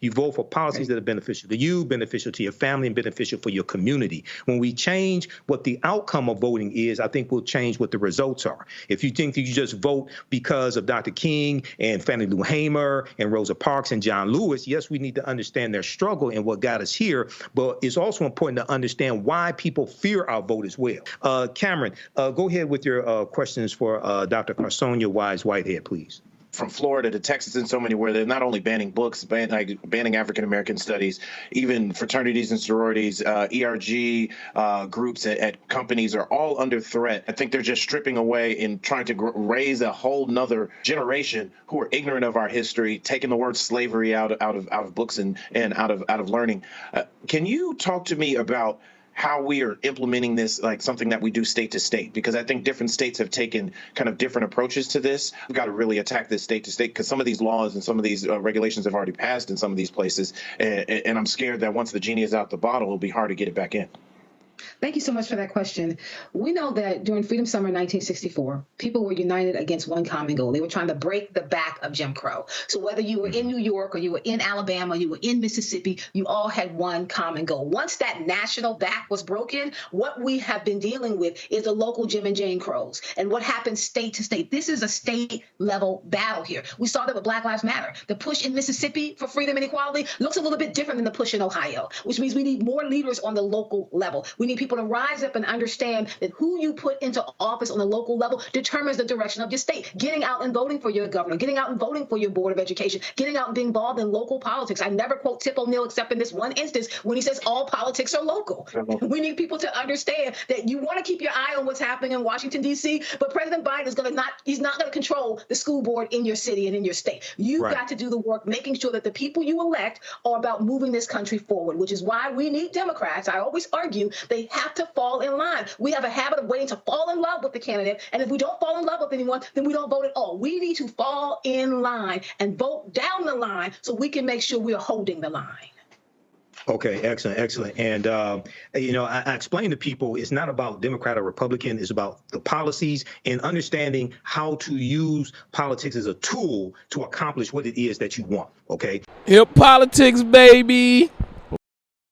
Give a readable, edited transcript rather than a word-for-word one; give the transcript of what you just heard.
You vote for policies that are beneficial to you, beneficial to your family, and beneficial for your community. When we change what the outcome of voting is, I think we'll change what the results are. If you think that you just vote because of Dr. King and Fannie Lou Hamer and Rosa Parks and John Lewis, yes, we need to understand their struggle and what got us here, but it's also important to understand why people fear our vote as well. Cameron, go ahead with your questions for Dr. Carsonia Wise-Whitehead, please. From Florida to Texas and so many where they're not only banning books, banning African-American studies, even fraternities and sororities, ERG groups at companies are all under threat. I think they're just stripping away and trying to raise a whole nother generation who are ignorant of our history, taking the word slavery out of books and out of learning. Can you talk to me about how we are implementing this, like something that we do state to state, because I think different states have taken kind of different approaches to this. We've got to really attack this state to state because some of these laws and some of these regulations have already passed in some of these places. And I'm scared that once the genie is out the bottle, it'll be hard to get it back in. Thank you so much for that question. We know that during Freedom Summer 1964, people were united against one common goal. They were trying to break the back of Jim Crow. So whether you were in New York or you were in Alabama, you were in Mississippi, you all had one common goal. Once that national back was broken, what we have been dealing with is the local Jim and Jane Crows and what happens state to state. This is a state level battle here. We saw that with Black Lives Matter. The push in Mississippi for freedom and equality looks a little bit different than the push in Ohio, which means we need more leaders on the local level. We need people to rise up and understand that who you put into office on the local level determines the direction of your state. Getting out and voting for your governor, getting out and voting for your board of education, getting out and being involved in local politics. I never quote Tip O'Neill except in this one instance when he says all politics are local. We need people to understand that you want to keep your eye on what's happening in Washington, D.C., but President Biden is he's not going to control the school board in your city and in your state. You've got to do the work, making sure that the people you elect are about moving this country forward, which is why we need Democrats. I always argue they have to fall in line. We have a habit of waiting to fall in love with the candidate, and if we don't fall in love with anyone, then we don't vote at all. We need to fall in line and vote down the line so we can make sure we're holding the line. Okay, excellent. And, I explain to people it's not about Democrat or Republican. It's about the policies and understanding how to use politics as a tool to accomplish what it is that you want. Okay. Hip politics, baby.